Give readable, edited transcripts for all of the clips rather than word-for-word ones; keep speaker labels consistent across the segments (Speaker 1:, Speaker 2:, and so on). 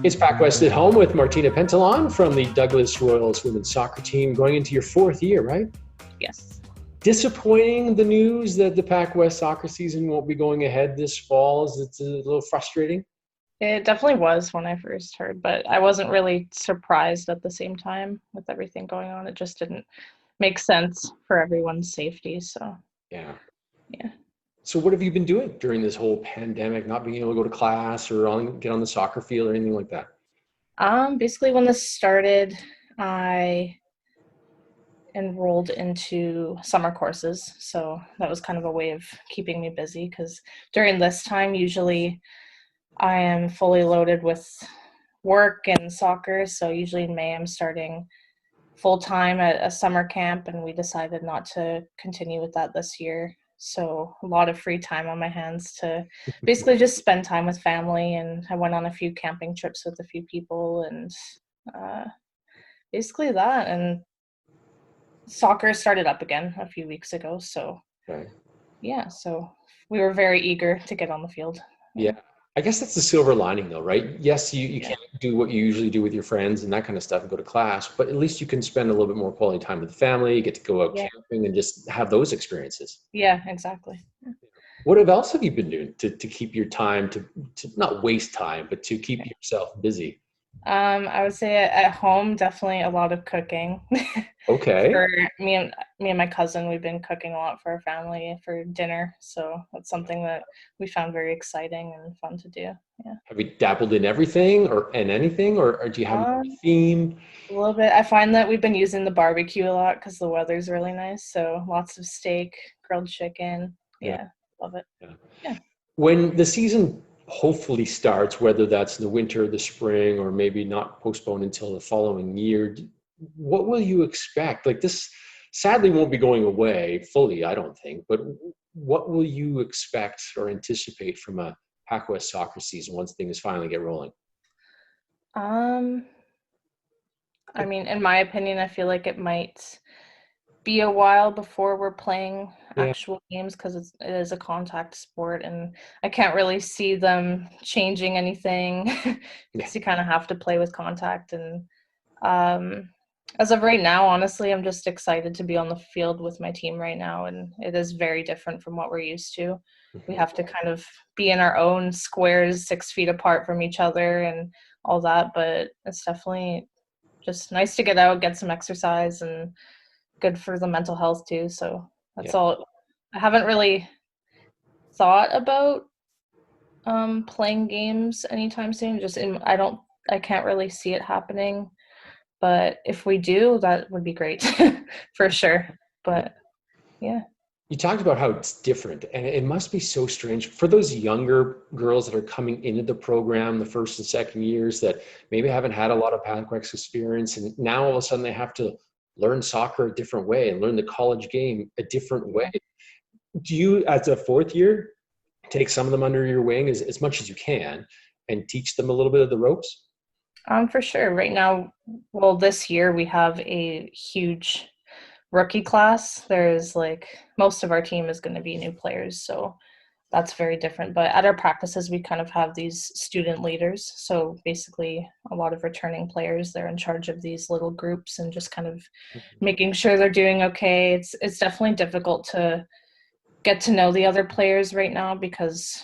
Speaker 1: It's PACWEST at Home with Martina Pettenon from the Douglas Royals women's soccer team, going into your fourth year, right?
Speaker 2: Yes.
Speaker 1: Disappointing, the news that the PACWEST soccer season won't be going ahead this fall. It's a little frustrating.
Speaker 2: It definitely was when I first heard, but I wasn't really surprised at the same time with everything going on. It just didn't make sense for everyone's safety. So,
Speaker 1: Yeah.
Speaker 2: yeah.
Speaker 1: So what have you been doing during this whole pandemic, not being able to go to class or get on the soccer field or anything like that?
Speaker 2: Basically, when this started, I enrolled into summer courses. So that was kind of a way of keeping me busy because during this time, usually I am fully loaded with work and soccer. So usually in May, I'm starting full-time at a summer camp, and we decided not to continue with that this year. So a lot of free time on my hands to basically just spend time with family. And I went on a few camping trips with a few people and uh, basically that. And soccer started up again a few weeks ago. So
Speaker 1: Okay.
Speaker 2: yeah, so we were very eager to get on the field.
Speaker 1: Yeah. I guess that's the silver lining though, right? Yes, you
Speaker 2: Yeah.
Speaker 1: can't do what you usually do with your friends and that kind of stuff and go to class, but at least you can spend a little bit more quality time with the family. You get to go out
Speaker 2: Yeah.
Speaker 1: camping and just have those experiences.
Speaker 2: Yeah, exactly.
Speaker 1: What else have you been doing to keep your time to not waste time, but to keep yourself busy?
Speaker 2: I would say at home, definitely a lot of cooking.
Speaker 1: Okay.
Speaker 2: For me and my cousin, we've been cooking a lot for our family for dinner. So that's something that we found very exciting and fun to do. Yeah.
Speaker 1: Have you dabbled in everything and anything, or do you have a
Speaker 2: Um,
Speaker 1: theme?
Speaker 2: a little bit. I find that we've been using the barbecue a lot because the weather's really nice. So lots of steak, grilled chicken.
Speaker 1: Yeah,
Speaker 2: Yeah, love it.
Speaker 1: yeah.
Speaker 2: Yeah.
Speaker 1: When the season hopefully starts, whether that's in the winter, the spring, or maybe not postponed until the following year, what will you expect? Like this sadly won't be going away fully, I don't think, but what will you expect or anticipate from a PacWest soccer season once things finally get rolling?
Speaker 2: Um, I mean, in my opinion, I feel like it might be a while before we're playing
Speaker 1: Yeah,
Speaker 2: actual games because it is a contact sport, and I can't really see them changing anything
Speaker 1: yeah,
Speaker 2: because you kind of have to play with contact. And um, as of right now, honestly, I'm just excited to be on the field with my team right now, and it is very different from what we're used to. We
Speaker 1: mhm,
Speaker 2: have to kind of be in our own squares, 6 feet apart from each other, and all that. But it's definitely just nice to get out, get some exercise, and good for the mental health too. So
Speaker 1: yeah.
Speaker 2: that's all. I haven't really thought about playing games anytime soon. I can't really see it happening. But if we do, that would be great for sure. But yeah.
Speaker 1: You talked about how it's different, and it must be so strange for those younger girls that are coming into the program the first and second years that maybe haven't had a lot of PACWEX experience, and now all of a sudden they have to learn soccer a different way and learn the college game a different way. Do you, as a fourth year, take some of them under your wing as much as you can and teach them a little bit of the ropes?
Speaker 2: For sure. Right now, well, this year we have a huge rookie class. There's like most of our team is going to be new players, so that's very different. But at our practices, we kind of have these student leaders. So basically, a lot of returning players, they're in charge of these little groups and just kind of making sure they're doing okay. It's definitely difficult to get to know the other players right now because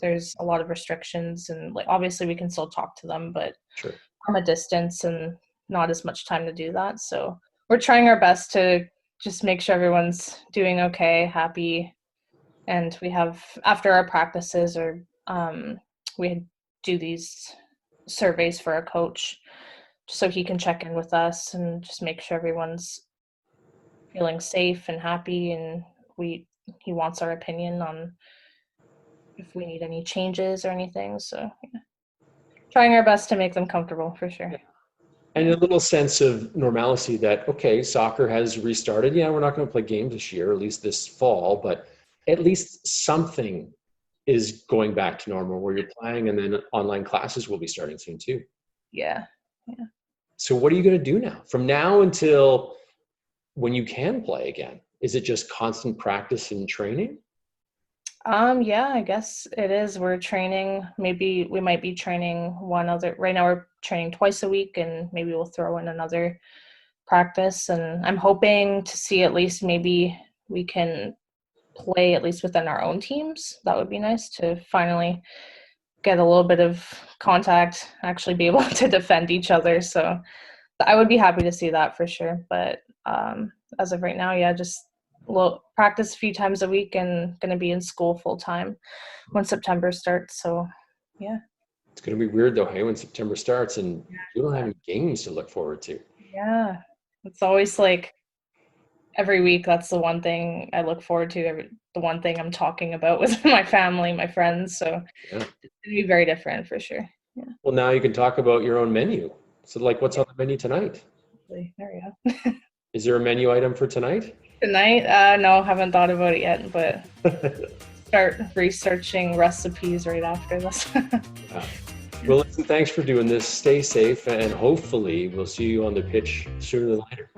Speaker 2: there's a lot of restrictions, and like obviously we can still talk to them, but
Speaker 1: Sure.
Speaker 2: from a distance and not as much time to do that. So we're trying our best to just make sure everyone's doing okay, happy. And we have, after our practices, or we do these surveys for a coach so he can check in with us and just make sure everyone's feeling safe and happy. And he wants our opinion on if we need any changes or anything. So yeah, trying our best to make them comfortable for sure.
Speaker 1: And
Speaker 2: Yeah.
Speaker 1: a little sense of normalcy that, okay, soccer has restarted. Yeah, we're not going to play games this year, at least this fall, but at least something is going back to normal where you're playing, and then online classes will be starting soon too.
Speaker 2: Yeah. Yeah.
Speaker 1: So what are you going to do now from now until when you can play again? Is it just constant practice and training?
Speaker 2: Yeah, I guess it is. We're training. Maybe we might be training one other. Right now, we're training twice a week, and maybe we'll throw in another practice. And I'm hoping to see at least maybe we can play at least within our own teams. That would be nice to finally get a little bit of contact, actually be able to defend each other. So I would be happy to see that for sure. But as of right now, yeah, just practice a few times a week and going to be in school full time when September starts. So yeah.
Speaker 1: It's going to be weird though, hey, when September starts and you don't have any games to look forward to.
Speaker 2: Yeah. It's always like every week, that's the one thing I look forward to, the one thing I'm talking about with my family, my friends. So
Speaker 1: Yeah.
Speaker 2: it's going to be very different for sure. Yeah.
Speaker 1: Well, now you can talk about your own menu. So like, what's on the menu tonight?
Speaker 2: There we go.
Speaker 1: Is there a menu item for tonight?
Speaker 2: Tonight, no, haven't thought about it yet, but start researching recipes right after this.
Speaker 1: Yeah. Well, listen, thanks for doing this. Stay safe, and hopefully we'll see you on the pitch sooner than later.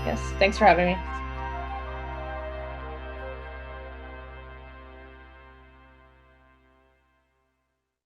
Speaker 2: Yes, thanks for having me.